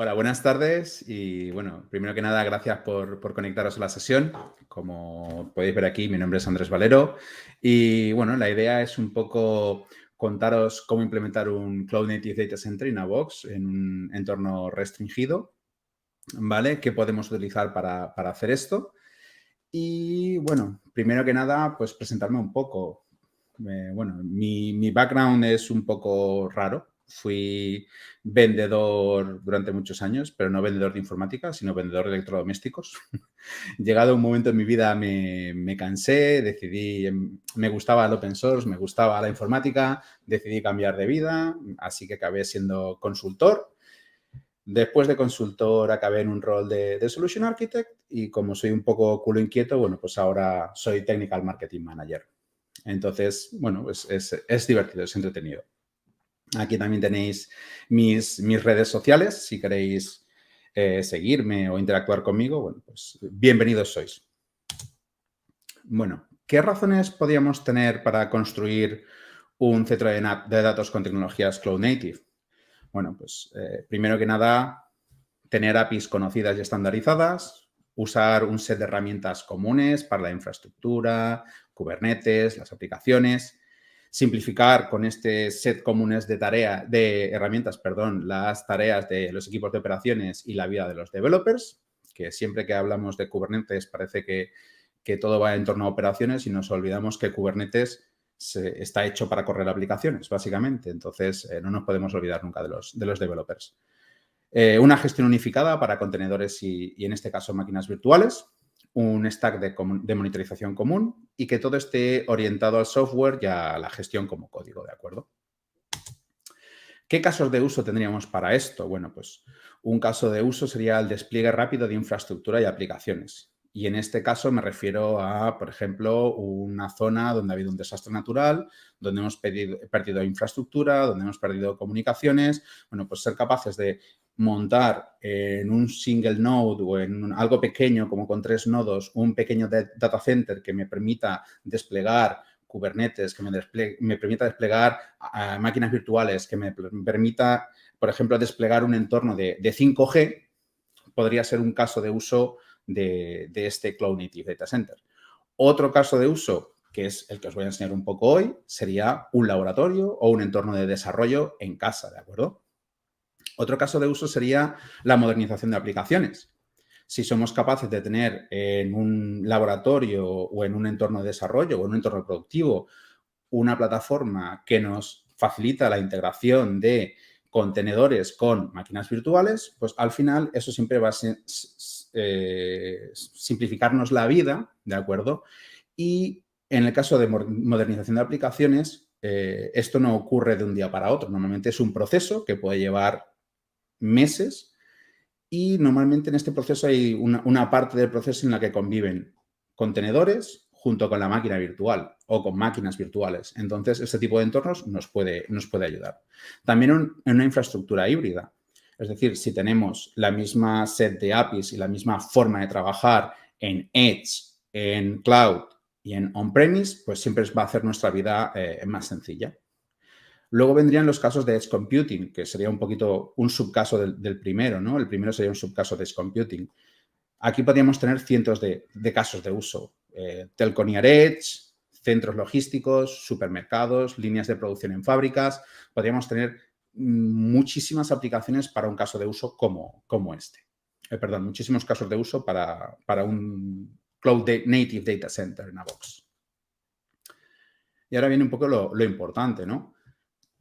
Hola, buenas tardes y bueno, primero que nada, gracias por conectaros a la sesión. Como podéis ver aquí, mi nombre es Andrés Valero y bueno, la idea es un poco contaros cómo implementar un Cloud Native Data Center in a Box en un entorno restringido, ¿vale? ¿Qué podemos utilizar para hacer esto? Y bueno, primero que nada, pues presentarme un poco. Bueno, mi background es un poco raro. Fui vendedor durante muchos años, pero no vendedor de informática, sino vendedor de electrodomésticos. Llegado un momento en mi vida me cansé, decidí, me gustaba el open source, me gustaba la informática, decidí cambiar de vida, así que acabé siendo consultor. Después de consultor acabé en un rol de Solution Architect y como soy un poco culo inquieto, bueno, pues ahora soy Technical Marketing Manager. Entonces, bueno, pues es divertido, es entretenido. Aquí también tenéis mis redes sociales. Si queréis seguirme o interactuar conmigo, bueno, pues bienvenidos sois. Bueno, ¿qué razones podríamos tener para construir un centro de datos con tecnologías Cloud Native? Bueno, pues primero que nada, tener APIs conocidas y estandarizadas, usar un set de herramientas comunes para la infraestructura, Kubernetes, las aplicaciones, simplificar con este set comunes de herramientas, las tareas de los equipos de operaciones y la vida de los developers, que siempre que hablamos de Kubernetes parece que todo va en torno a operaciones y nos olvidamos que Kubernetes está hecho para correr aplicaciones, básicamente. Entonces, no nos podemos olvidar nunca de los developers. Una gestión unificada para contenedores y en este caso máquinas virtuales, un stack de monitorización común y que todo esté orientado al software y a la gestión como código, ¿de acuerdo? ¿Qué casos de uso tendríamos para esto? Bueno, pues un caso de uso sería el despliegue rápido de infraestructura y aplicaciones. Y en este caso me refiero a, por ejemplo, una zona donde ha habido un desastre natural, donde hemos perdido infraestructura, donde hemos perdido comunicaciones. Bueno, pues ser capaces de montar en un single node o en algo pequeño, como con 3 nodos, un pequeño data center que me permita desplegar Kubernetes, que me permita desplegar máquinas virtuales, que me permita, por ejemplo, desplegar un entorno de 5G, podría ser un caso de uso de este Cloud Native Data Center. Otro caso de uso, que es el que os voy a enseñar un poco hoy, sería un laboratorio o un entorno de desarrollo en casa, ¿de acuerdo? Otro caso de uso sería la modernización de aplicaciones. Si somos capaces de tener en un laboratorio o en un entorno de desarrollo o en un entorno productivo una plataforma que nos facilita la integración de contenedores con máquinas virtuales, pues al final eso siempre va a simplificarnos la vida, ¿de acuerdo? Y en el caso de modernización de aplicaciones, esto no ocurre de un día para otro. Normalmente es un proceso que puede llevar meses y normalmente en este proceso hay una parte del proceso en la que conviven contenedores junto con la máquina virtual o con máquinas virtuales. Entonces, este tipo de entornos nos puede ayudar. También en una infraestructura híbrida. Es decir, si tenemos la misma set de APIs y la misma forma de trabajar en Edge, en Cloud y en On-Premise, pues siempre va a hacer nuestra vida más sencilla. Luego vendrían los casos de Edge Computing, que sería un poquito un subcaso del primero, ¿no? El primero sería un subcaso de Edge Computing. Aquí podríamos tener cientos de casos de uso. Telco Near Edge, centros logísticos, supermercados, líneas de producción en fábricas. Podríamos tener muchísimas aplicaciones para un caso de uso como este. Muchísimos casos de uso para un Cloud Native Data Center en a box. Y ahora viene un poco lo importante, ¿no?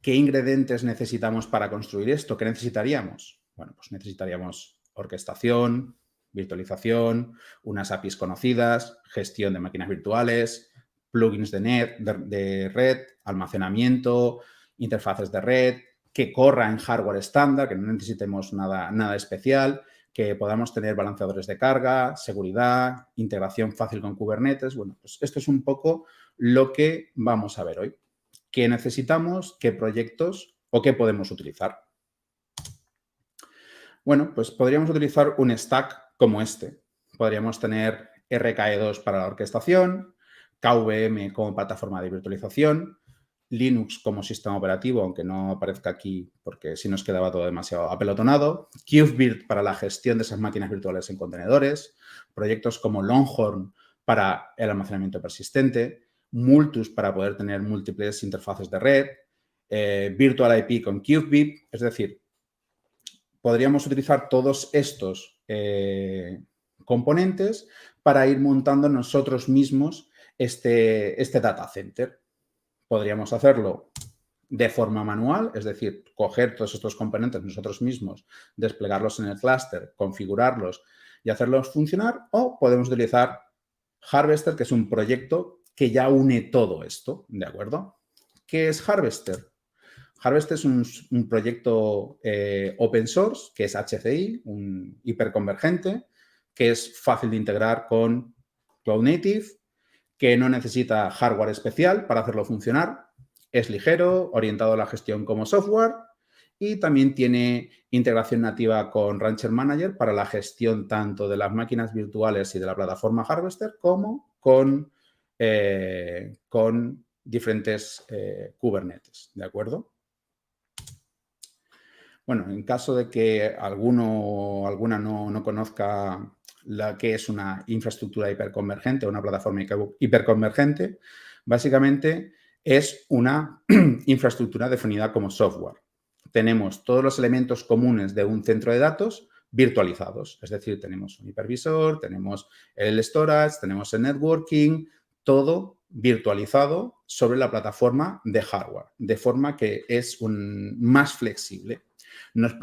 ¿Qué ingredientes necesitamos para construir esto? ¿Qué necesitaríamos? Bueno, pues necesitaríamos orquestación, virtualización, unas APIs conocidas, gestión de máquinas virtuales, plugins de red, almacenamiento, interfaces de red, que corra en hardware estándar, que no necesitemos nada especial, que podamos tener balanceadores de carga, seguridad, integración fácil con Kubernetes. Bueno, pues esto es un poco lo que vamos a ver hoy. ¿Qué necesitamos? ¿Qué proyectos o qué podemos utilizar? Bueno, pues podríamos utilizar un stack como este. Podríamos tener RKE2 para la orquestación, KVM como plataforma de virtualización, Linux como sistema operativo, aunque no aparezca aquí porque si nos quedaba todo demasiado apelotonado, KubeVirt para la gestión de esas máquinas virtuales en contenedores, proyectos como Longhorn para el almacenamiento persistente, Multus para poder tener múltiples interfaces de red, Virtual IP con KubeVip, es decir, podríamos utilizar todos estos componentes para ir montando nosotros mismos este data center. Podríamos hacerlo de forma manual, es decir, coger todos estos componentes nosotros mismos, desplegarlos en el clúster, configurarlos y hacerlos funcionar, o podemos utilizar Harvester, que es un proyecto que ya une todo esto, ¿de acuerdo? ¿Qué es Harvester? Harvester es un proyecto open source, que es HCI, un hiperconvergente, que es fácil de integrar con Cloud Native, que no necesita hardware especial para hacerlo funcionar, es ligero, orientado a la gestión como software y también tiene integración nativa con Rancher Manager para la gestión tanto de las máquinas virtuales y de la plataforma Harvester como con diferentes Kubernetes, ¿de acuerdo? Bueno, en caso de que alguno o alguna no conozca que es una infraestructura hiperconvergente o una plataforma hiperconvergente, básicamente es una infraestructura definida como software. Tenemos todos los elementos comunes de un centro de datos virtualizados, es decir, tenemos un hipervisor, tenemos el storage, tenemos el networking, todo virtualizado sobre la plataforma de hardware, de forma que es más flexible. Nos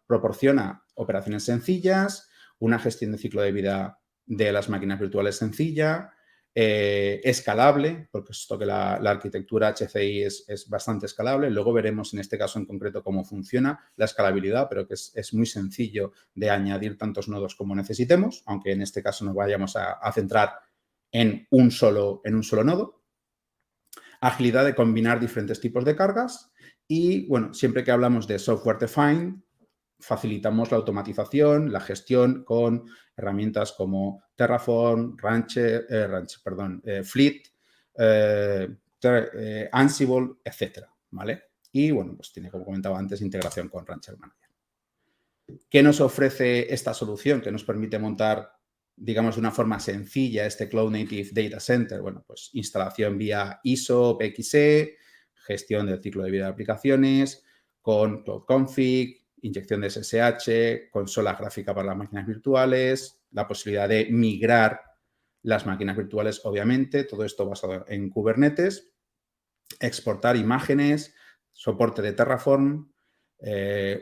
proporciona operaciones sencillas, una gestión de ciclo de vida de las máquinas virtuales sencilla, escalable, porque esto que la arquitectura HCI es bastante escalable. Luego veremos en este caso en concreto cómo funciona la escalabilidad, pero que es muy sencillo de añadir tantos nodos como necesitemos, aunque en este caso nos vayamos a centrar en un solo nodo. Agilidad de combinar diferentes tipos de cargas y, bueno, siempre que hablamos de software defined, facilitamos la automatización, la gestión con herramientas como Terraform, Fleet, Ansible, etcétera, ¿vale? Y, bueno, pues tiene, como comentaba antes, integración con Rancher Manager. ¿Qué nos ofrece esta solución que nos permite montar, digamos, de una forma sencilla este Cloud Native Data Center? Bueno, pues instalación vía ISO, PXE, gestión del ciclo de vida de aplicaciones, con Cloud Config, inyección de SSH, consola gráfica para las máquinas virtuales, la posibilidad de migrar las máquinas virtuales, obviamente, todo esto basado en Kubernetes, exportar imágenes, soporte de Terraform,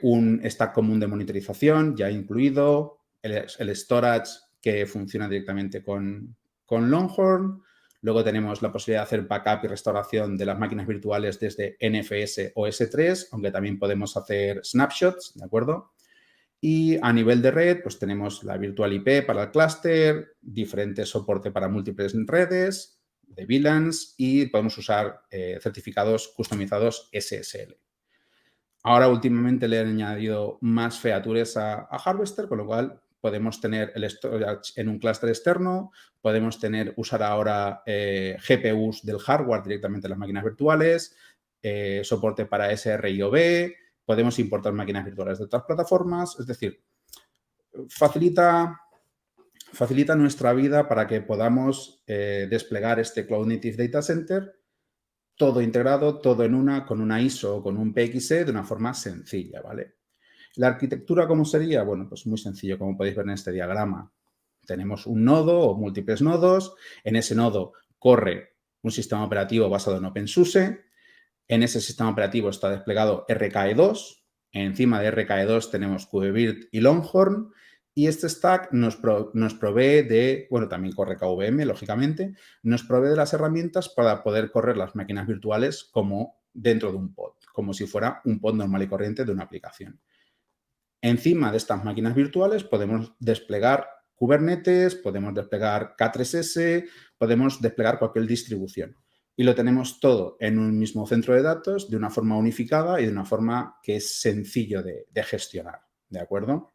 un stack común de monitorización ya incluido, el storage que funciona directamente con Longhorn. Luego tenemos la posibilidad de hacer backup y restauración de las máquinas virtuales desde NFS o S3, aunque también podemos hacer snapshots, ¿de acuerdo? Y a nivel de red, pues tenemos la Virtual IP para el clúster, diferente soporte para múltiples redes, de VLANs y podemos usar certificados customizados SSL. Ahora últimamente le han añadido más features a Harvester, con lo cual podemos tener el storage en un clúster externo, podemos usar ahora GPUs del hardware directamente en las máquinas virtuales, soporte para SRIOV, podemos importar máquinas virtuales de otras plataformas, es decir, facilita nuestra vida para que podamos desplegar este Cloud Native Data Center todo integrado, todo en con una ISO o con un PXE de una forma sencilla, ¿vale? ¿La arquitectura cómo sería? Bueno, pues muy sencillo, como podéis ver en este diagrama. Tenemos un nodo o múltiples nodos. En ese nodo corre un sistema operativo basado en OpenSUSE. En ese sistema operativo está desplegado RKE2. Encima de RKE2 tenemos KubeVirt y Longhorn. Y este stack nos provee de, bueno, también corre KVM, lógicamente, nos provee de las herramientas para poder correr las máquinas virtuales como dentro de un pod, como si fuera un pod normal y corriente de una aplicación. Encima de estas máquinas virtuales podemos desplegar Kubernetes, podemos desplegar K3S, podemos desplegar cualquier distribución. Y lo tenemos todo en un mismo centro de datos de una forma unificada y de una forma que es sencillo de gestionar, ¿de acuerdo?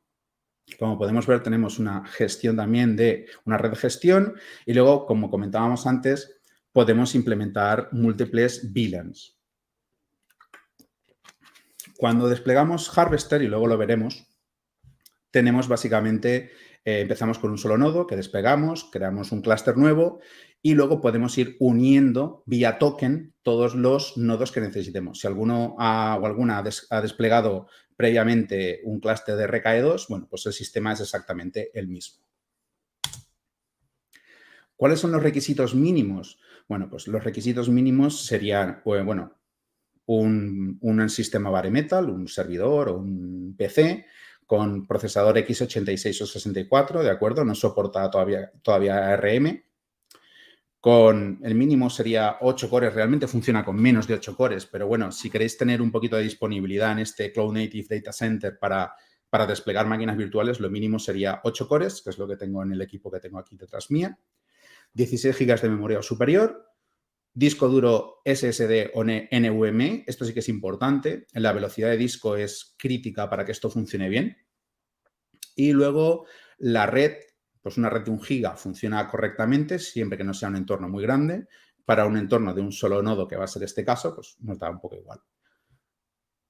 Como podemos ver, tenemos una gestión también de una red de gestión y luego, como comentábamos antes, podemos implementar múltiples VLANs. Cuando desplegamos Harvester, y luego lo veremos, tenemos básicamente, empezamos con un solo nodo que desplegamos, creamos un clúster nuevo y luego podemos ir uniendo vía token todos los nodos que necesitemos. Si alguno o alguna ha desplegado previamente un clúster de RKE2, bueno, pues el sistema es exactamente el mismo. ¿Cuáles son los requisitos mínimos? Bueno, pues los requisitos mínimos serían, bueno, un sistema bare metal, un servidor o un PC con procesador x86 o 64, ¿de acuerdo? No soporta todavía ARM. Con el mínimo sería 8 cores, realmente funciona con menos de 8 cores, pero bueno, si queréis tener un poquito de disponibilidad en este Cloud Native Data Center para desplegar máquinas virtuales, lo mínimo sería 8 cores, que es lo que tengo en el equipo que tengo aquí detrás mía, 16 GB de memoria o superior, disco duro SSD o NVMe, esto sí que es importante, la velocidad de disco es crítica para que esto funcione bien. Y luego la red, pues una red de 1 giga funciona correctamente siempre que no sea un entorno muy grande. Para un entorno de un solo nodo, que va a ser este caso, pues nos da un poco igual.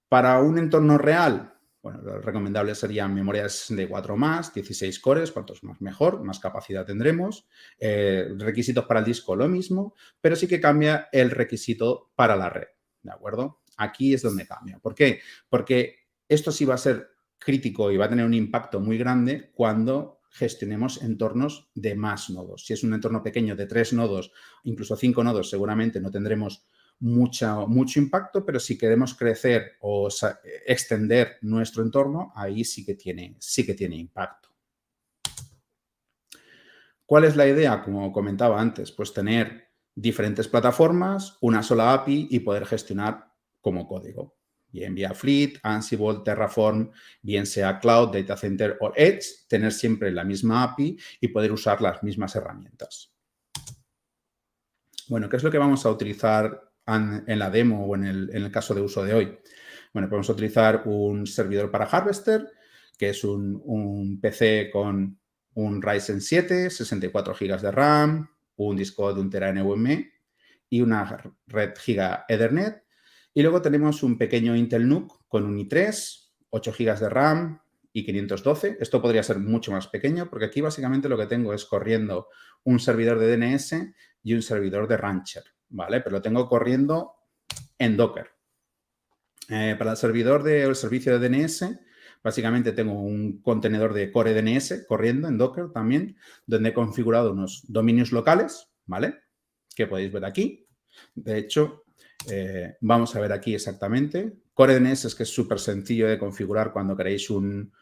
Para un entorno real, bueno, lo recomendable serían memorias de 4 más, 16 cores, cuantos más mejor, más capacidad tendremos. Requisitos para el disco lo mismo, pero sí que cambia el requisito para la red, ¿de acuerdo? Aquí es donde cambia. ¿Por qué? Porque esto sí va a ser crítico y va a tener un impacto muy grande cuando gestionemos entornos de más nodos. Si es un entorno pequeño de 3 nodos, incluso 5 nodos, seguramente no tendremos mucho impacto, pero si queremos crecer o extender nuestro entorno, ahí sí que tiene impacto. ¿Cuál es la idea? Como comentaba antes, pues tener diferentes plataformas, una sola API y poder gestionar como código. Bien vía Fleet, Ansible, Terraform, bien sea Cloud, Data Center o Edge, tener siempre la misma API y poder usar las mismas herramientas. Bueno, ¿qué es lo que vamos a utilizar en la demo o en el caso de uso de hoy? Bueno, podemos utilizar un servidor para Harvester, que es un PC con un Ryzen 7, 64 GB de RAM, un disco de 1 TB NVMe y una red Giga Ethernet. Y luego tenemos un pequeño Intel NUC con un i3, 8 GB de RAM y 512. Esto podría ser mucho más pequeño porque aquí básicamente lo que tengo es corriendo un servidor de DNS y un servidor de Rancher, ¿vale? Pero lo tengo corriendo en Docker. Para el servidor del servicio de DNS, básicamente tengo un contenedor de Core DNS corriendo en Docker también, donde he configurado unos dominios locales, ¿vale? Que podéis ver aquí. De hecho, vamos a ver aquí exactamente. Core DNS es que es súper sencillo de configurar cuando queréis un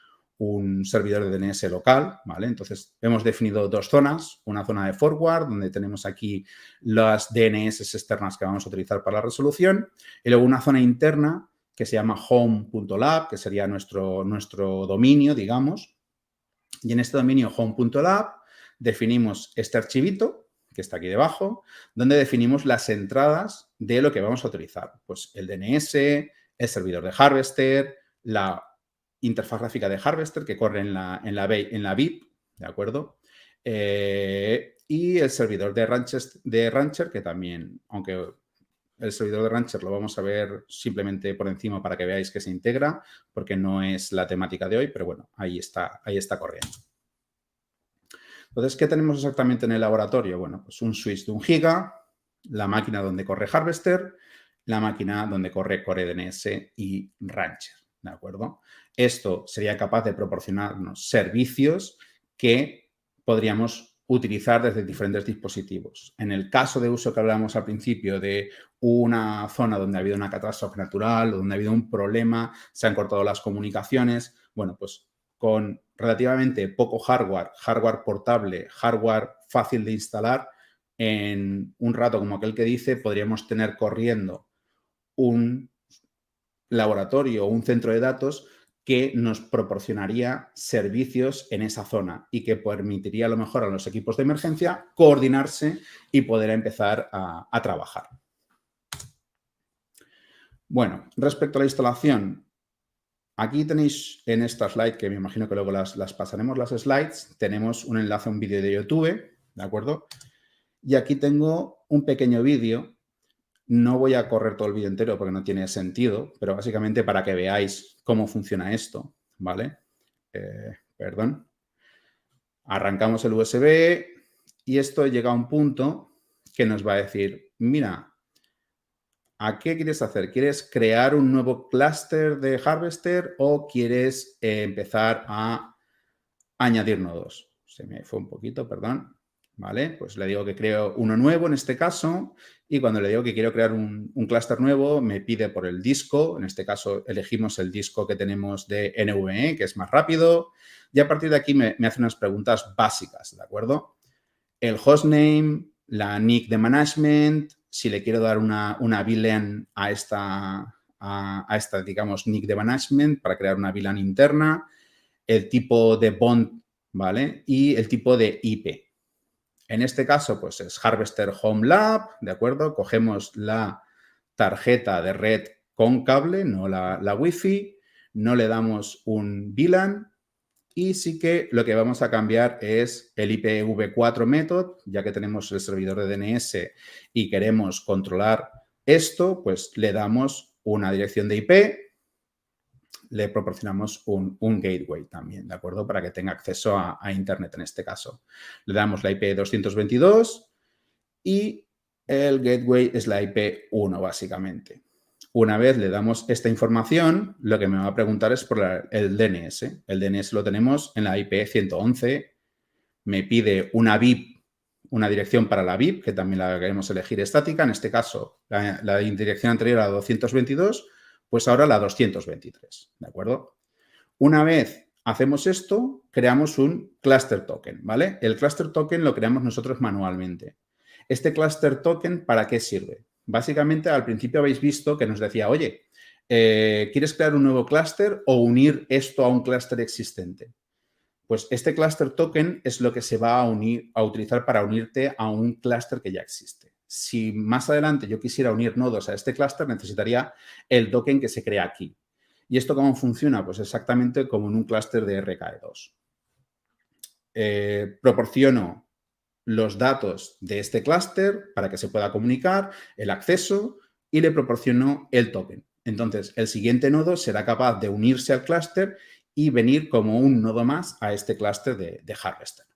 servidor de DNS local, ¿vale? Entonces, hemos definido 2 zonas, una zona de forward, donde tenemos aquí las DNS externas que vamos a utilizar para la resolución, y luego una zona interna que se llama home.lab, que sería nuestro dominio, digamos. Y en este dominio home.lab definimos este archivito, que está aquí debajo, donde definimos las entradas de lo que vamos a utilizar. Pues el DNS, el servidor de Harvester, la interfaz gráfica de Harvester que corre en la VIP, ¿de acuerdo? Y el servidor de Rancher, que también, aunque el servidor de Rancher lo vamos a ver simplemente por encima para que veáis que se integra, porque no es la temática de hoy, pero bueno, ahí está corriendo. Entonces, ¿qué tenemos exactamente en el laboratorio? Bueno, pues un switch de 1 giga, la máquina donde corre Harvester, la máquina donde corre Core DNS y Rancher, ¿de acuerdo? Esto sería capaz de proporcionarnos servicios que podríamos utilizar desde diferentes dispositivos. En el caso de uso que hablábamos al principio de una zona donde ha habido una catástrofe natural o donde ha habido un problema, se han cortado las comunicaciones, bueno, pues con relativamente poco hardware portable, hardware fácil de instalar, en un rato como aquel que dice, podríamos tener corriendo un laboratorio o un centro de datos que nos proporcionaría servicios en esa zona y que permitiría a lo mejor a los equipos de emergencia coordinarse y poder empezar a trabajar. Bueno, respecto a la instalación, aquí tenéis en esta slide, que me imagino que luego las pasaremos las slides, tenemos un enlace a un vídeo de YouTube, ¿de acuerdo? Y aquí tengo un pequeño vídeo. No voy a correr todo el vídeo entero porque no tiene sentido, pero básicamente para que veáis cómo funciona esto, ¿vale? Perdón. Arrancamos el USB y esto llega a un punto que nos va a decir, mira, ¿a qué quieres hacer? ¿Quieres crear un nuevo clúster de Harvester o quieres empezar a añadir nodos? Se me fue un poquito, perdón. ¿Vale? Pues le digo que creo uno nuevo en este caso y cuando le digo que quiero crear un clúster nuevo me pide por el disco, en este caso elegimos el disco que tenemos de NVMe, que es más rápido y a partir de aquí me hace unas preguntas básicas, ¿de acuerdo? El hostname, la nick de management, si le quiero dar una VLAN a esta, digamos, nick de management para crear una VLAN interna, el tipo de bond, ¿vale? Y el tipo de IP. En este caso, pues es Harvester Home Lab, ¿de acuerdo? Cogemos la tarjeta de red con cable, no la Wi-Fi, no le damos un VLAN y sí que lo que vamos a cambiar es el IPv4 method, ya que tenemos el servidor de DNS y queremos controlar esto, pues le damos una dirección de IP, le proporcionamos un gateway también, ¿de acuerdo? Para que tenga acceso a Internet en este caso. Le damos la IP 222 y el gateway es la IP 1, básicamente. Una vez le damos esta información, lo que me va a preguntar es por el DNS. El DNS lo tenemos en la IP 111. Me pide una VIP, una dirección para la VIP, que también la queremos elegir estática. En este caso, la dirección anterior a la 222, pues ahora la 223, ¿de acuerdo? Una vez hacemos esto, creamos un cluster token, ¿vale? El cluster token lo creamos nosotros manualmente. Este cluster token, ¿para qué sirve? Básicamente, al principio habéis visto que nos decía, oye, ¿quieres crear un nuevo clúster o unir esto a un clúster existente? Pues este cluster token es lo que se va a utilizar para unirte a un clúster que ya existe. Si más adelante yo quisiera unir nodos a este clúster, necesitaría el token que se crea aquí. ¿Y esto cómo funciona? Pues exactamente como en un clúster de RKE2. Proporciono los datos de este clúster para que se pueda comunicar, el acceso y le proporciono el token. Entonces, el siguiente nodo será capaz de unirse al clúster y venir como un nodo más a este clúster de Harvester.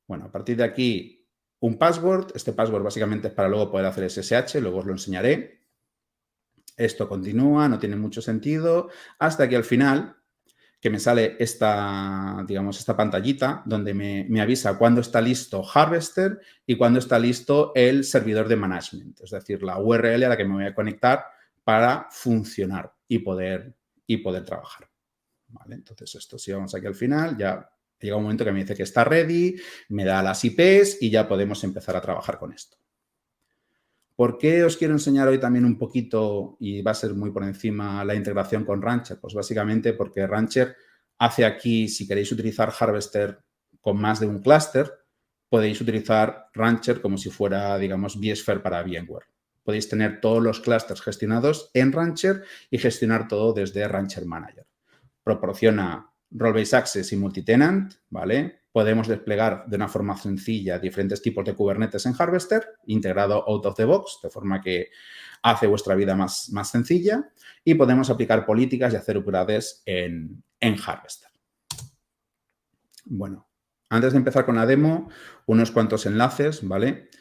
Bueno, a partir de aquí, un password. Este password básicamente es para luego poder hacer SSH, luego os lo enseñaré. Esto continúa, no tiene mucho sentido, hasta que al final, que me sale esta, digamos, esta pantallita donde me avisa cuándo está listo Harvester y cuándo está listo el servidor de management, es decir, la URL a la que me voy a conectar para funcionar y poder trabajar. ¿Vale? Entonces, esto si vamos aquí al final, ya llega un momento que me dice que está ready, me da las IPs y ya podemos empezar a trabajar con esto. ¿Por qué os quiero enseñar hoy también un poquito, y va a ser muy por encima, la integración con Rancher? Pues básicamente porque Rancher hace aquí, si queréis utilizar Harvester con más de un clúster, podéis utilizar Rancher como si fuera, digamos, vSphere para VMware. Podéis tener todos los clústeres gestionados en Rancher y gestionar todo desde Rancher Manager. Proporciona Role-Based Access y Multitenant, ¿vale? Podemos desplegar de una forma sencilla diferentes tipos de Kubernetes en Harvester, integrado out of the box, de forma que hace vuestra vida más sencilla. Y podemos aplicar políticas y hacer upgrades en Harvester. Bueno, antes de empezar con la demo, unos cuantos enlaces, ¿vale?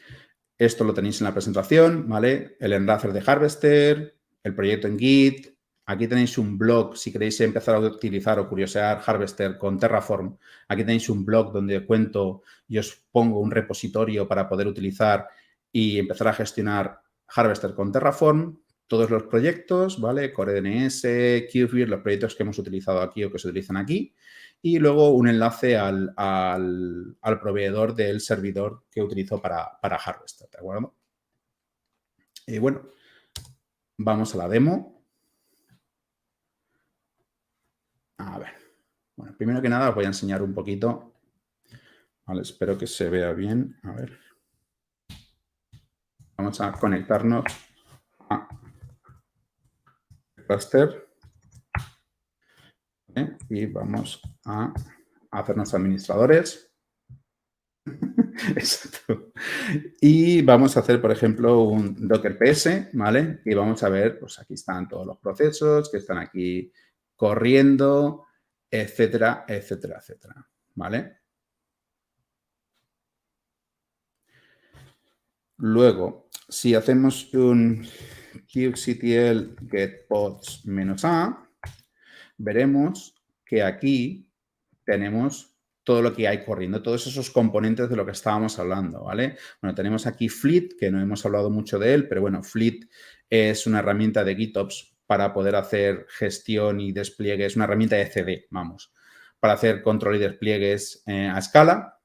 Esto lo tenéis en la presentación, ¿vale? El enlace de Harvester, el proyecto en Git. Aquí tenéis un blog, si queréis empezar a utilizar o curiosear Harvester con Terraform. Aquí tenéis un blog donde cuento y os pongo un repositorio para poder utilizar y empezar a gestionar Harvester con Terraform. Todos los proyectos, ¿vale? CoreDNS, Kubeflow, los proyectos que hemos utilizado aquí o que se utilizan aquí. Y luego un enlace al proveedor del servidor que utilizo para Harvester, ¿de acuerdo? Y bueno, vamos a la demo. A ver, bueno, primero que nada os voy a enseñar un poquito. Vale, espero que se vea bien. A ver. Vamos a conectarnos a Cluster. ¿Vale? Y vamos a hacernos administradores. Exacto. Y vamos a hacer, por ejemplo, un Docker PS, ¿vale? Y vamos a ver, pues aquí están todos los procesos que están aquí corriendo, etcétera, etcétera, etcétera, ¿vale? Luego, si hacemos un kubectl get pods -a, veremos que aquí tenemos todo lo que hay corriendo, todos esos componentes de lo que estábamos hablando, ¿vale? Bueno, tenemos aquí Fleet, que no hemos hablado mucho de él, pero bueno, Fleet es una herramienta de GitOps para poder hacer gestión y despliegue, es una herramienta de CD, vamos, para hacer control y despliegues a escala.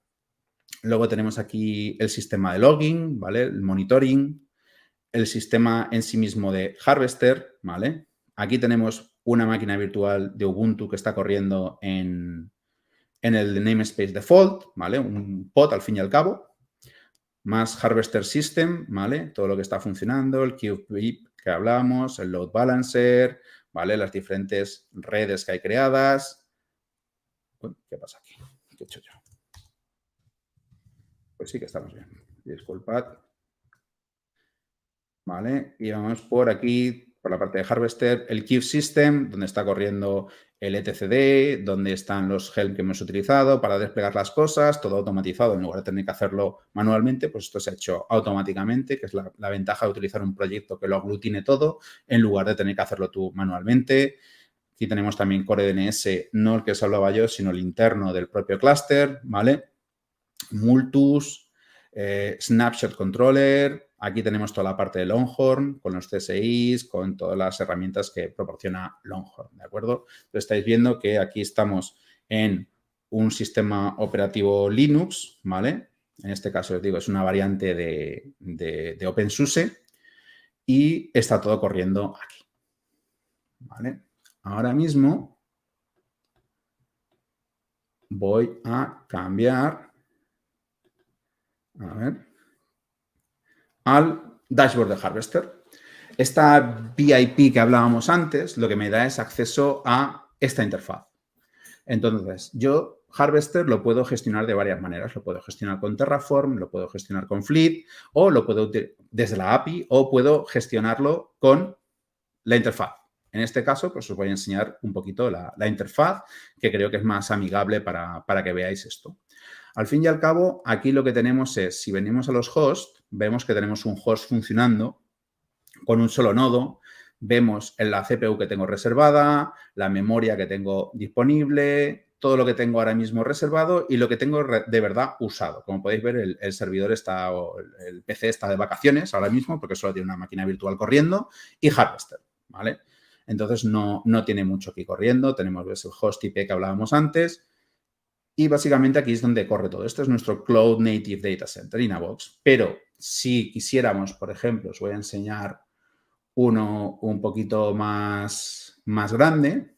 Luego tenemos aquí el sistema de logging, ¿vale? El monitoring, el sistema en sí mismo de Harvester, ¿vale? Aquí tenemos una máquina virtual de Ubuntu que está corriendo en el namespace default, ¿vale? Un pod al fin y al cabo, más Harvester System, ¿vale? Todo lo que está funcionando, el kubeview que hablamos, el load balancer, ¿vale? Las diferentes redes que hay creadas. Uy, ¿qué pasa aquí? ¿Qué he hecho yo? Pues sí que estamos bien. Disculpad. ¿Vale? Y vamos por aquí, por la parte de Harvester, el Kube System, donde está corriendo el etcd, donde están los Helm que hemos utilizado para desplegar las cosas, todo automatizado, en lugar de tener que hacerlo manualmente, pues esto se ha hecho automáticamente, que es la ventaja de utilizar un proyecto que lo aglutine todo, en lugar de tener que hacerlo tú manualmente. Aquí tenemos también Core DNS, no el que os hablaba yo, sino el interno del propio clúster, ¿vale? Multus, Snapshot Controller. Aquí tenemos toda la parte de Longhorn, con los CSIs, con todas las herramientas que proporciona Longhorn, ¿de acuerdo? Entonces, estáis viendo que aquí estamos en un sistema operativo Linux, ¿vale? En este caso, os digo, es una variante de OpenSUSE y está todo corriendo aquí, ¿vale? Ahora mismo voy a cambiar, a ver, al dashboard de Harvester. Esta VIP que hablábamos antes, lo que me da es acceso a esta interfaz. Entonces, yo Harvester lo puedo gestionar de varias maneras. Lo puedo gestionar con Terraform, lo puedo gestionar con Fleet, o lo puedo desde la API, o puedo gestionarlo con la interfaz. En este caso, pues os voy a enseñar un poquito la interfaz, que creo que es más amigable para que veáis esto. Al fin y al cabo, aquí lo que tenemos es, si venimos a los hosts, vemos que tenemos un host funcionando con un solo nodo. Vemos en la CPU que tengo reservada, la memoria que tengo disponible, todo lo que tengo ahora mismo reservado y lo que tengo de verdad usado. Como podéis ver, el servidor está, o el PC está de vacaciones ahora mismo porque solo tiene una máquina virtual corriendo y Harvester, ¿vale? Entonces, no tiene mucho aquí corriendo. Tenemos el host IP que hablábamos antes. Y básicamente aquí es donde corre todo. Este es nuestro Cloud Native Data Center, Inabox. Pero si quisiéramos, por ejemplo, os voy a enseñar uno un poquito más grande,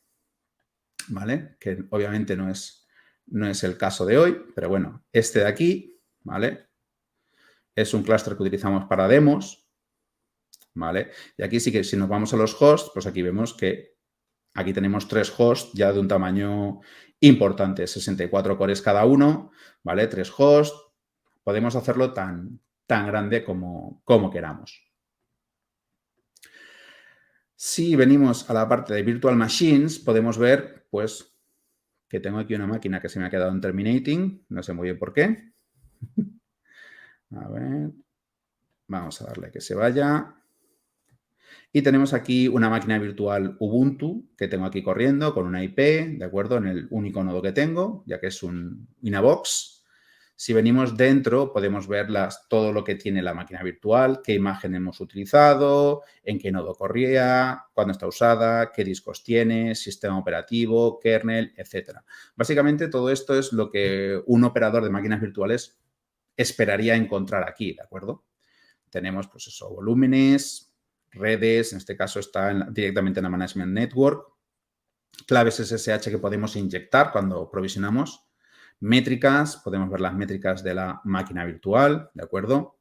¿vale? Que obviamente no es el caso de hoy, pero bueno, este de aquí, ¿vale? Es un clúster que utilizamos para demos, ¿vale? Y aquí sí que si nos vamos a los hosts, pues aquí vemos que aquí tenemos 3 hosts ya de un tamaño importante, 64 cores cada uno, ¿vale? 3 hosts. Podemos hacerlo tan grande como queramos. Si venimos a la parte de Virtual Machines, podemos ver, pues, que tengo aquí una máquina que se me ha quedado en terminating. No sé muy bien por qué. A ver. Vamos a darle a que se vaya. Y tenemos aquí una máquina virtual Ubuntu que tengo aquí corriendo con una IP, ¿de acuerdo? En el único nodo que tengo, ya que es un Inabox. Si venimos dentro, podemos ver todo lo que tiene la máquina virtual, qué imagen hemos utilizado, en qué nodo corría, cuándo está usada, qué discos tiene, sistema operativo, kernel, etc. Básicamente, todo esto es lo que un operador de máquinas virtuales esperaría encontrar aquí, ¿de acuerdo? Tenemos, pues eso, volúmenes, redes, en este caso está directamente en la Management Network, claves SSH que podemos inyectar cuando provisionamos, métricas, podemos ver las métricas de la máquina virtual, ¿de acuerdo?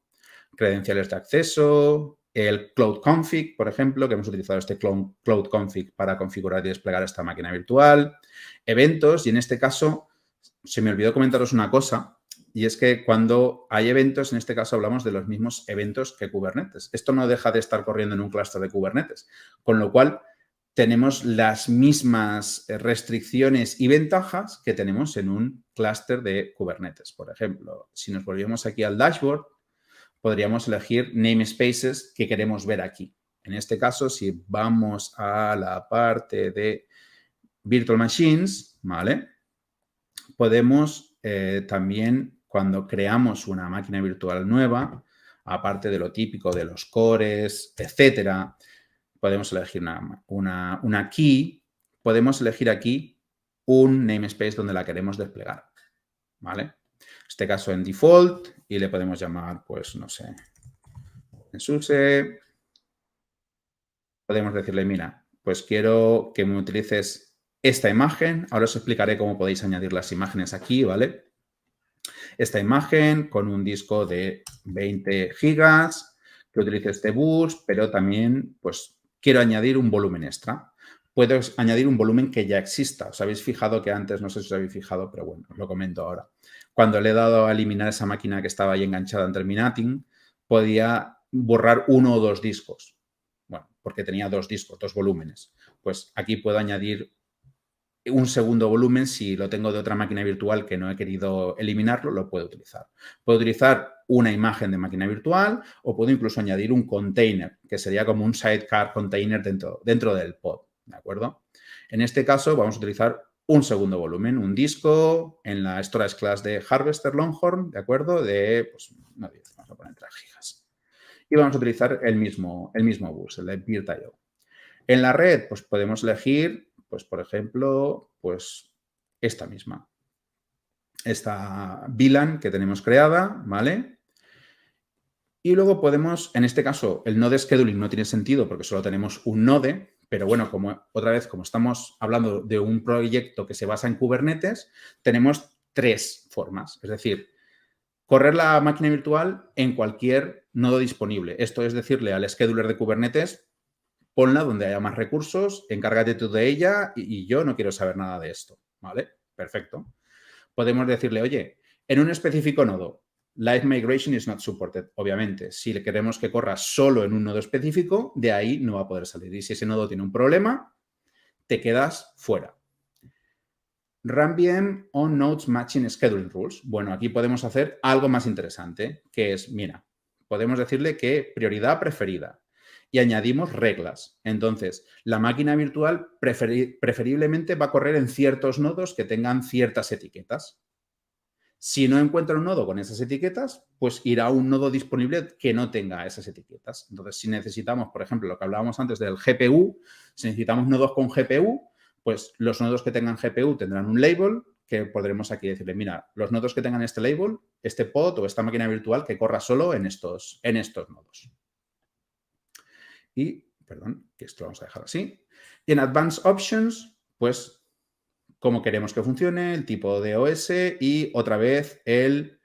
Credenciales de acceso, el Cloud Config, por ejemplo, que hemos utilizado este Cloud Config para configurar y desplegar esta máquina virtual, eventos, y en este caso se me olvidó comentaros una cosa, y es que cuando hay eventos, en este caso hablamos de los mismos eventos que Kubernetes. Esto no deja de estar corriendo en un clúster de Kubernetes, con lo cual tenemos las mismas restricciones y ventajas que tenemos en un clúster de Kubernetes. Por ejemplo, si nos volvemos aquí al dashboard, podríamos elegir namespaces que queremos ver aquí. En este caso, si vamos a la parte de Virtual Machines, ¿vale? Podemos también, cuando creamos una máquina virtual nueva, aparte de lo típico de los cores, etcétera, podemos elegir una key, podemos elegir aquí un namespace donde la queremos desplegar, ¿vale? En este caso en default y le podemos llamar, pues, no sé, en SUSE. Podemos decirle, mira, pues quiero que me utilices esta imagen. Ahora os explicaré cómo podéis añadir las imágenes aquí, ¿vale? Esta imagen con un disco de 20 gigas, que utilice este bus, pero también, pues, quiero añadir un volumen extra. Puedo añadir un volumen que ya exista. Os habéis fijado que antes, no sé si os habéis fijado, pero bueno, os lo comento ahora. Cuando le he dado a eliminar esa máquina que estaba ahí enganchada en Terminating, podía borrar uno o dos discos. Bueno, porque tenía dos discos, dos volúmenes. Pues aquí puedo añadir un segundo volumen. Si lo tengo de otra máquina virtual que no he querido eliminarlo, lo puedo utilizar. Puedo utilizar una imagen de máquina virtual o puedo incluso añadir un container, que sería como un sidecar container dentro del pod, ¿de acuerdo? En este caso vamos a utilizar un segundo volumen, un disco en la storage class de Harvester Longhorn, ¿de acuerdo? De, pues, no 10, vamos a poner 3 gigas. Y vamos a utilizar el mismo bus, el de Virt.io. En la red, pues podemos elegir, pues por ejemplo, pues esta misma. Esta VLAN que tenemos creada, ¿vale? Y luego podemos, en este caso, el node scheduling no tiene sentido porque solo tenemos un node, pero bueno, otra vez, como estamos hablando de un proyecto que se basa en Kubernetes, tenemos tres formas. Es decir, correr la máquina virtual en cualquier nodo disponible. Esto es decirle al scheduler de Kubernetes, ponla donde haya más recursos, encárgate tú de ella y yo no quiero saber nada de esto, ¿vale? Perfecto. Podemos decirle, oye, en un específico nodo, Live Migration is not supported. Obviamente, si le queremos que corra solo en un nodo específico, de ahí no va a poder salir. Y si ese nodo tiene un problema, te quedas fuera. Run VM on Nodes Matching Scheduling Rules. Bueno, aquí podemos hacer algo más interesante, que es, mira, podemos decirle que prioridad preferida y añadimos reglas. Entonces, la máquina virtual preferiblemente va a correr en ciertos nodos que tengan ciertas etiquetas. Si no encuentra un nodo con esas etiquetas, pues irá a un nodo disponible que no tenga esas etiquetas. Entonces, si necesitamos, por ejemplo, lo que hablábamos antes del GPU, si necesitamos nodos con GPU, pues los nodos que tengan GPU tendrán un label que podremos aquí decirle, mira, los nodos que tengan este label, este pod o esta máquina virtual que corra solo en estos nodos. Y, perdón, que esto lo vamos a dejar así. Y en Advanced Options, pues, cómo queremos que funcione, el tipo de OS y, otra vez, el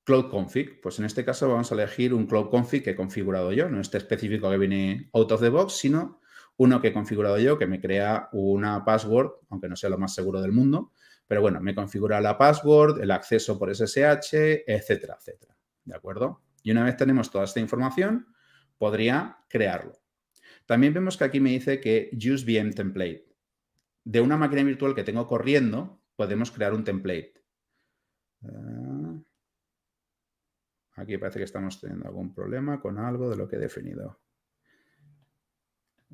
Cloud Config. Pues en este caso vamos a elegir un Cloud Config que he configurado yo, no este específico que viene out of the box, sino uno que he configurado yo que me crea una password, aunque no sea lo más seguro del mundo, pero bueno, me configura la password, el acceso por SSH, etcétera, etcétera. ¿De acuerdo? Y una vez tenemos toda esta información, podría crearlo. También vemos que aquí me dice que use VM template. De una máquina virtual que tengo corriendo, podemos crear un template. Aquí parece que estamos teniendo algún problema con algo de lo que he definido.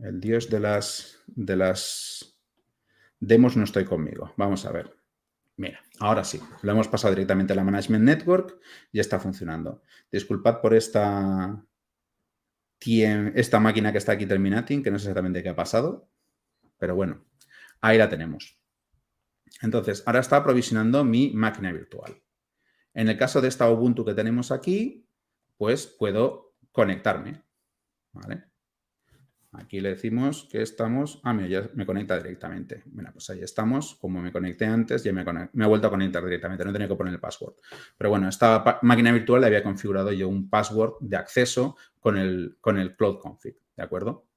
El dios de las demos no estoy conmigo. Vamos a ver. Mira, ahora sí. Lo hemos pasado directamente a la Management Network y está funcionando. Disculpad por esta máquina que está aquí terminating, que no sé exactamente qué ha pasado, pero bueno, ahí la tenemos. Entonces, ahora está aprovisionando mi máquina virtual. En el caso de esta Ubuntu que tenemos aquí, pues puedo conectarme, ¿vale? Aquí le decimos que estamos... Ah, mira, ya me conecta directamente. Bueno, pues ahí estamos. Como me conecté antes, ya me ha vuelto a conectar directamente. No tenía que poner el password. Pero bueno, esta máquina virtual le había configurado yo un password de acceso con el Cloud Config, ¿de acuerdo?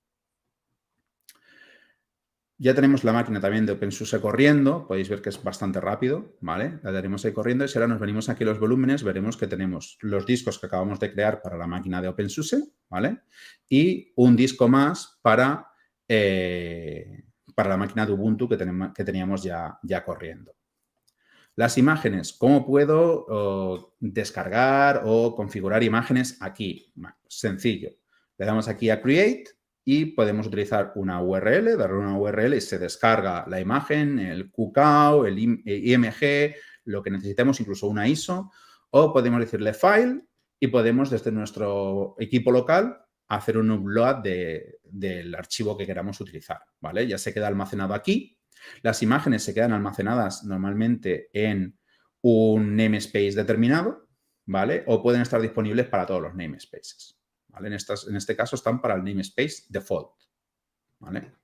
Ya tenemos la máquina también de OpenSUSE corriendo. Podéis ver que es bastante rápido, ¿vale? La tenemos ahí corriendo y si ahora nos venimos aquí a los volúmenes, veremos que tenemos los discos que acabamos de crear para la máquina de OpenSUSE, ¿vale? Y un disco más para la máquina de Ubuntu que teníamos ya corriendo. Las imágenes, ¿cómo puedo descargar o configurar imágenes aquí? Sencillo. Le damos aquí a Create y podemos utilizar una URL, darle una URL y se descarga la imagen, el QCOW, el IMG, lo que necesitemos, incluso una ISO, o podemos decirle File y podemos desde nuestro equipo local hacer un upload del archivo que queramos utilizar, ¿vale? Ya se queda almacenado aquí. Las imágenes se quedan almacenadas normalmente en un namespace determinado, ¿vale? O pueden estar disponibles para todos los namespaces, ¿vale? En este caso están para el namespace default, ¿vale?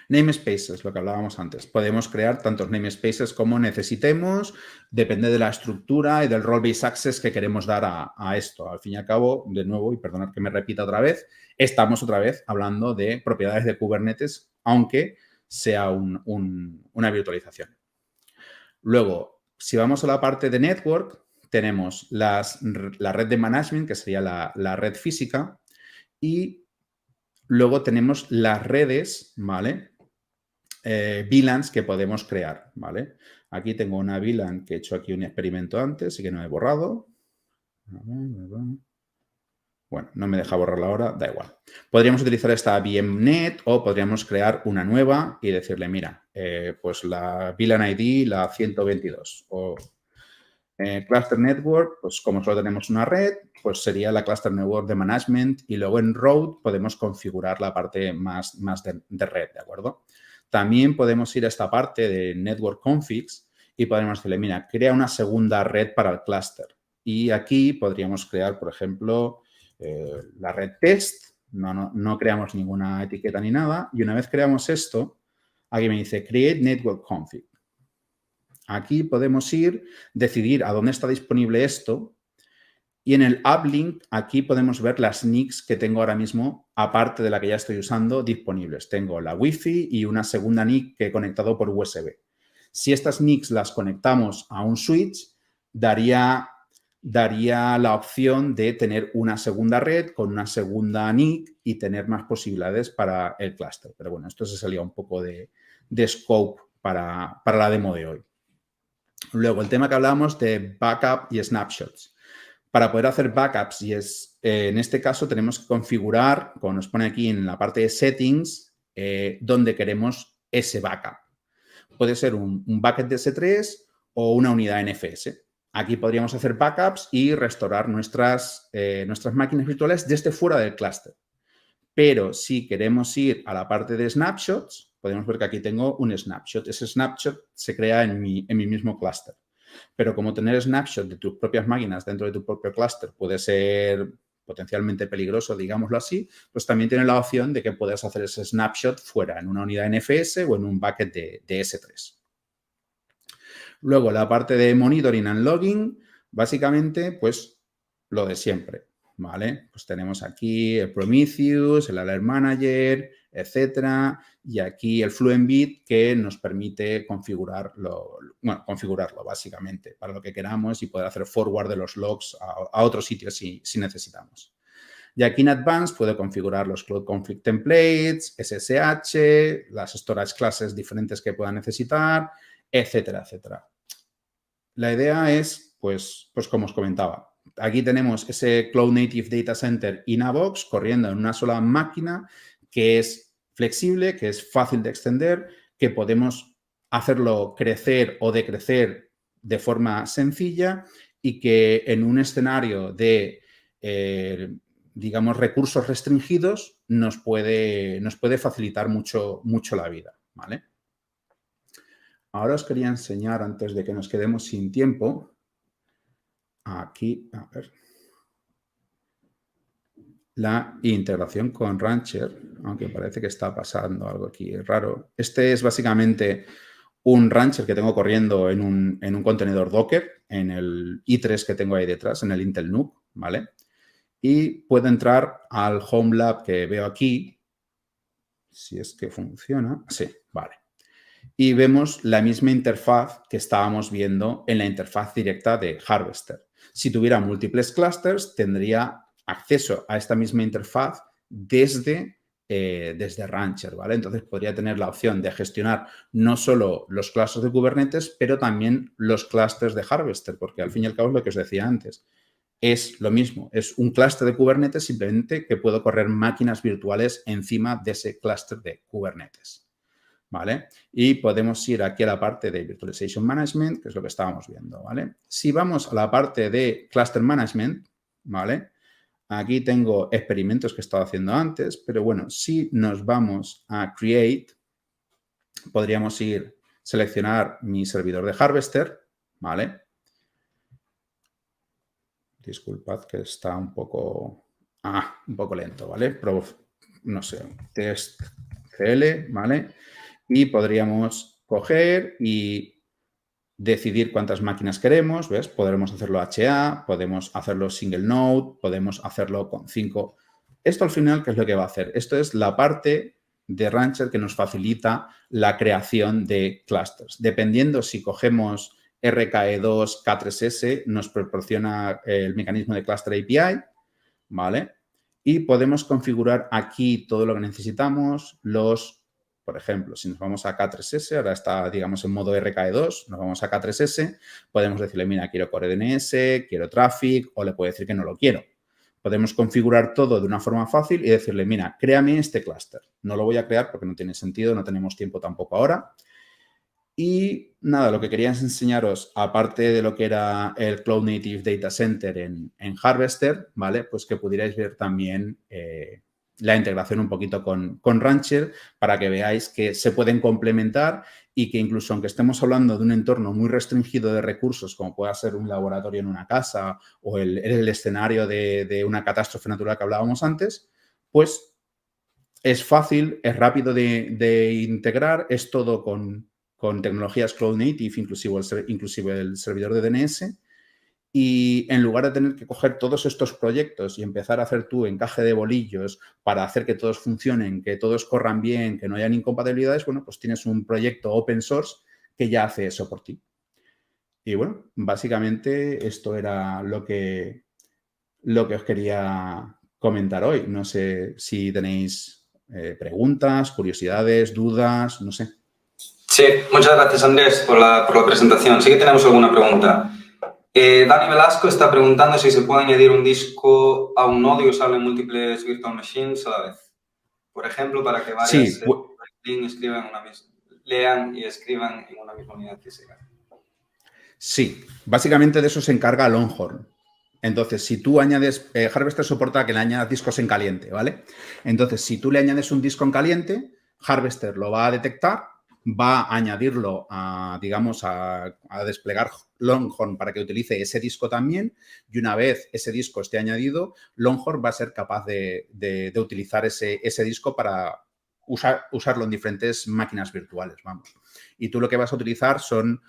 Namespaces, lo que hablábamos antes. Podemos crear tantos namespaces como necesitemos, depende de la estructura y del role-based access que queremos dar a esto. Al fin y al cabo, de nuevo, y perdonad que me repita otra vez, estamos otra vez hablando de propiedades de Kubernetes, aunque sea una virtualización. Luego, si vamos a la parte de network, tenemos la red de management, que sería la red física, y luego tenemos las redes, ¿vale? VLANs que podemos crear, ¿vale? Aquí tengo una VLAN que he hecho aquí un experimento antes y que no he borrado. Bueno, no me deja borrarla ahora, da igual. Podríamos utilizar esta VMNet o podríamos crear una nueva y decirle, mira, pues la VLAN ID, la 122 o Cluster Network, pues como solo tenemos una red, pues sería la Cluster Network de Management y luego en Road podemos configurar la parte más de red, ¿de acuerdo? También podemos ir a esta parte de Network Configs y podemos decirle, mira, crea una segunda red para el clúster. Y aquí podríamos crear, por ejemplo, la red test. No creamos ninguna etiqueta ni nada. Y una vez creamos esto, aquí me dice Create Network Config. Aquí podemos ir, decidir a dónde está disponible esto y en el uplink aquí podemos ver las NICs que tengo ahora mismo, aparte de la que ya estoy usando, disponibles. Tengo la Wi-Fi y una segunda NIC que he conectado por USB. Si estas NICs las conectamos a un switch, daría la opción de tener una segunda red con una segunda NIC y tener más posibilidades para el clúster. Pero bueno, esto se salía un poco de scope para la demo de hoy. Luego, el tema que hablábamos de backup y snapshots. Para poder hacer backups, en este caso tenemos que configurar, como nos pone aquí en la parte de settings, donde queremos ese backup. Puede ser un bucket de S3 o una unidad NFS. Aquí podríamos hacer backups y restaurar nuestras máquinas virtuales desde fuera del clúster. Pero si queremos ir a la parte de snapshots, podemos ver que aquí tengo un snapshot. Ese snapshot se crea en mi mismo clúster. Pero como tener snapshot de tus propias máquinas dentro de tu propio clúster puede ser potencialmente peligroso, digámoslo así, pues también tiene la opción de que puedas hacer ese snapshot fuera, en una unidad NFS o en un bucket de S3. Luego, la parte de monitoring and logging, básicamente, pues lo de siempre, ¿vale? Pues tenemos aquí el Prometheus, el Alert Manager, etcétera, y aquí el Fluentbit que nos permite configurarlo básicamente para lo que queramos y poder hacer forward de los logs a otros sitios si necesitamos. Y aquí en Advanced puedo configurar los Cloud Config Templates, SSH, las storage classes diferentes que pueda necesitar, etcétera, etcétera. La idea es, pues como os comentaba, aquí tenemos ese Cloud Native Data Center in a box corriendo en una sola máquina que es flexible, que es fácil de extender, que podemos hacerlo crecer o decrecer de forma sencilla y que en un escenario de, digamos, recursos restringidos nos puede facilitar mucho la vida, ¿vale? Ahora os quería enseñar, antes de que nos quedemos sin tiempo, aquí, a ver, la integración con Rancher, aunque parece que está pasando algo aquí raro. Este es básicamente un Rancher que tengo corriendo en un contenedor Docker, en el i3 que tengo ahí detrás, en el Intel NUC, ¿vale? Y puedo entrar al Home Lab que veo aquí si es que funciona. Sí, vale. Y vemos la misma interfaz que estábamos viendo en la interfaz directa de Harvester. Si tuviera múltiples clusters, tendría acceso a esta misma interfaz desde Rancher, ¿vale? Entonces, podría tener la opción de gestionar no solo los clusters de Kubernetes, pero también los clusters de Harvester, porque al fin y al cabo es lo que os decía antes. Es lo mismo, es un clúster de Kubernetes, simplemente que puedo correr máquinas virtuales encima de ese clúster de Kubernetes, ¿vale? Y podemos ir aquí a la parte de Virtualization Management, que es lo que estábamos viendo, ¿vale? Si vamos a la parte de Cluster Management, ¿vale? Aquí tengo experimentos que he estado haciendo antes, pero bueno, si nos vamos a Create, podríamos seleccionar mi servidor de Harvester, ¿vale? Disculpad que está un poco lento, ¿vale? No sé, test CL, ¿vale? Y podríamos coger y decidir cuántas máquinas queremos, ¿ves? Podremos hacerlo HA, podemos hacerlo single node, podemos hacerlo con 5. Esto al final, ¿qué es lo que va a hacer? Esto es la parte de Rancher que nos facilita la creación de clusters. Dependiendo si cogemos RKE2, K3S, nos proporciona el mecanismo de Cluster API, ¿vale? Y podemos configurar aquí todo lo que necesitamos, por ejemplo, si nos vamos a K3S, ahora está, digamos, en modo RKE2, nos vamos a K3S, podemos decirle, mira, quiero Core DNS, quiero Traffic, o le puedo decir que no lo quiero. Podemos configurar todo de una forma fácil y decirle, mira, créame este clúster. No lo voy a crear porque no tiene sentido, no tenemos tiempo tampoco ahora. Y nada, lo que quería es enseñaros, aparte de lo que era el Cloud Native Data Center en Harvester, ¿vale? Pues que pudierais ver también la integración un poquito con Rancher para que veáis que se pueden complementar y que incluso aunque estemos hablando de un entorno muy restringido de recursos, como pueda ser un laboratorio en una casa o el escenario de una catástrofe natural que hablábamos antes, pues es fácil, es rápido de integrar, es todo con tecnologías Cloud Native, inclusive el servidor de DNS, y en lugar de tener que coger todos estos proyectos y empezar a hacer tu encaje de bolillos para hacer que todos funcionen, que todos corran bien, que no hayan incompatibilidades, bueno, pues tienes un proyecto open source que ya hace eso por ti. Y bueno, básicamente esto era lo que os quería comentar hoy. No sé si tenéis preguntas, curiosidades, dudas, no sé. Sí, muchas gracias, Andrés, por la presentación. Sí que tenemos alguna pregunta. Dani Velasco está preguntando si se puede añadir un disco a un nodo y usarlo en múltiples virtual machines a la vez. Por ejemplo, para que varias lean y escriban en una misma unidad física. Sí, básicamente de eso se encarga Longhorn. Entonces, si tú añades, Harvester soporta que le añadas discos en caliente, ¿vale? Entonces, si tú le añades un disco en caliente, Harvester lo va a detectar, va a añadirlo a desplegar Longhorn para que utilice ese disco también, y una vez ese disco esté añadido, Longhorn va a ser capaz de utilizar ese disco para usarlo en diferentes máquinas virtuales, vamos. Y tú lo que vas a utilizar son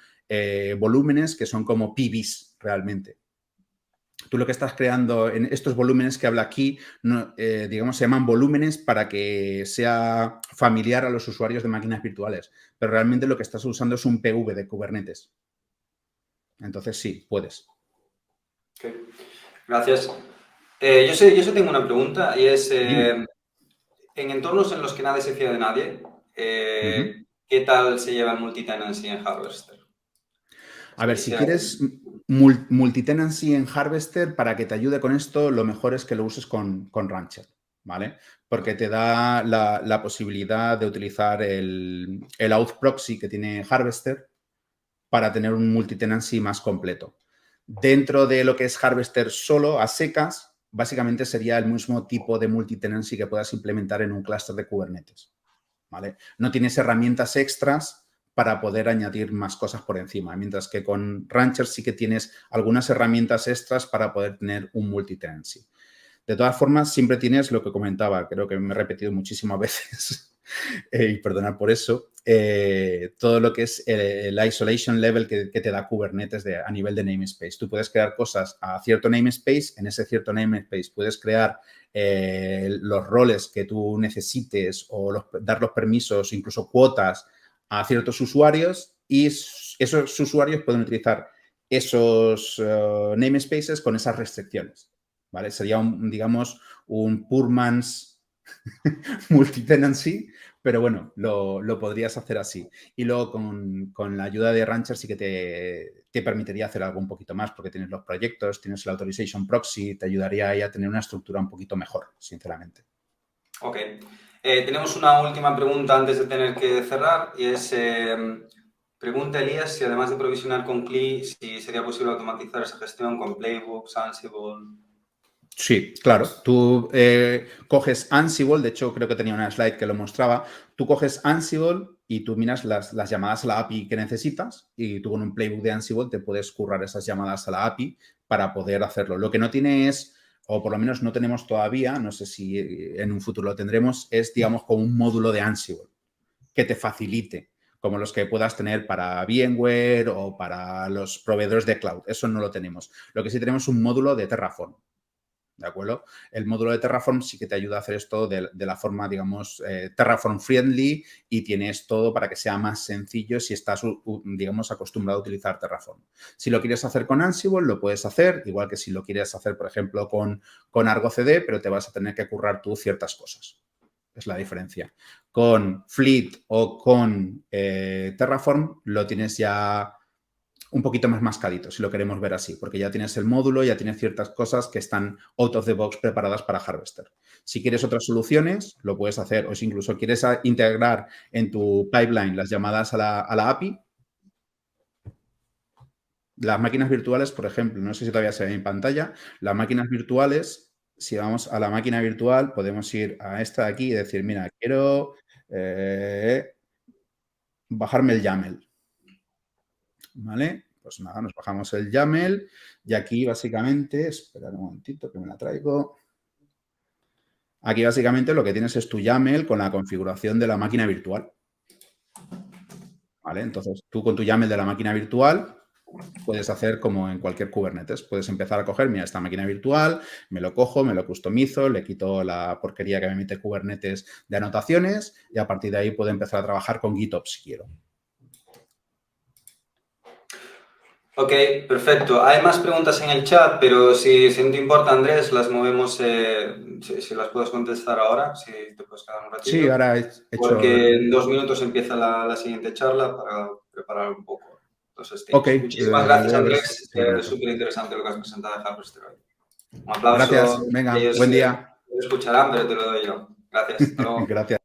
volúmenes que son como PBs realmente. Tú lo que estás creando en estos volúmenes que habla aquí, digamos, se llaman volúmenes para que sea familiar a los usuarios de máquinas virtuales, pero realmente lo que estás usando es un PV de Kubernetes. Entonces, sí, puedes. Okay. Gracias. Yo tengo una pregunta y es, en entornos en los que nadie se fía de nadie, ¿qué tal se lleva el multitenancy en Harvester? A ver, si quieres multitenancy en Harvester, para que te ayude con esto, lo mejor es que lo uses con Rancher, ¿vale? Porque te da la posibilidad de utilizar el auth proxy que tiene Harvester para tener un multitenancy más completo. Dentro de lo que es Harvester solo, a secas, básicamente sería el mismo tipo de multitenancy que puedas implementar en un clúster de Kubernetes, ¿vale? No tienes herramientas extras para poder añadir más cosas por encima, mientras que con Rancher sí que tienes algunas herramientas extras para poder tener un multitenancy. De todas formas, siempre tienes lo que comentaba, creo que me he repetido muchísimas veces, y perdonad por eso, todo lo que es el isolation level que te da Kubernetes a nivel de namespace. Tú puedes crear cosas a cierto namespace, en ese cierto namespace puedes crear los roles que tú necesites o dar los permisos, incluso cuotas a ciertos usuarios y esos usuarios pueden utilizar esos namespaces con esas restricciones, ¿vale? Sería, digamos, un poor man's multi-tenancy, pero bueno, lo podrías hacer así. Y luego con la ayuda de Rancher sí que te permitiría hacer algo un poquito más porque tienes los proyectos, tienes el authorization proxy, te ayudaría ahí a tener una estructura un poquito mejor, sinceramente. Ok. Tenemos una última pregunta antes de tener que cerrar y es, pregunta Elías si además de provisionar con CLI, si sería posible automatizar esa gestión con Playbooks, Ansible. Sí, claro. Tú coges Ansible, de hecho creo que tenía una slide que lo mostraba, tú coges Ansible y tú miras las llamadas a la API que necesitas y tú con un playbook de Ansible te puedes currar esas llamadas a la API para poder hacerlo. Lo que no tiene es, o por lo menos no tenemos todavía, no sé si en un futuro lo tendremos, es digamos como un módulo de Ansible que te facilite, como los que puedas tener para VMware o para los proveedores de cloud. Eso no lo tenemos. Lo que sí tenemos es un módulo de Terraform. ¿De acuerdo? El módulo de Terraform sí que te ayuda a hacer esto de la forma, digamos, Terraform friendly y tienes todo para que sea más sencillo si estás, digamos, acostumbrado a utilizar Terraform. Si lo quieres hacer con Ansible, lo puedes hacer, igual que si lo quieres hacer, por ejemplo, con Argo CD, pero te vas a tener que currar tú ciertas cosas. Es la diferencia. Con Fleet o con Terraform lo tienes ya un poquito más mascadito, si lo queremos ver así, porque ya tienes el módulo, ya tienes ciertas cosas que están out of the box preparadas para Harvester. Si quieres otras soluciones, lo puedes hacer, o si incluso quieres integrar en tu pipeline las llamadas a la API, las máquinas virtuales, por ejemplo, no sé si todavía se ve en pantalla, las máquinas virtuales, si vamos a la máquina virtual, podemos ir a esta de aquí y decir, mira, quiero bajarme el YAML. ¿Vale? Pues nada, nos bajamos el YAML y aquí básicamente, esperad un momentito que me la traigo. Aquí básicamente lo que tienes es tu YAML con la configuración de la máquina virtual. ¿Vale? Entonces, tú con tu YAML de la máquina virtual puedes hacer como en cualquier Kubernetes. Puedes empezar a coger, mira, esta máquina virtual, me lo cojo, me lo customizo, le quito la porquería que me mete Kubernetes de anotaciones y a partir de ahí puedo empezar a trabajar con GitOps si quiero. Ok, perfecto. Hay más preguntas en el chat, pero si no te importa, Andrés, las movemos, si las puedes contestar ahora, si te puedes quedar un ratito. Sí, ahora he hecho... Porque en 2 minutos empieza la siguiente charla para preparar un poco los steps. Ok. Muchísimas gracias, voy a ver Andrés. si me conecto. Súper interesante lo que has presentado de Harvester hoy. Un aplauso. Gracias. Venga, Ellos buen día. lo escucharán, pero te lo doy yo. Gracias. Hasta luego. Gracias.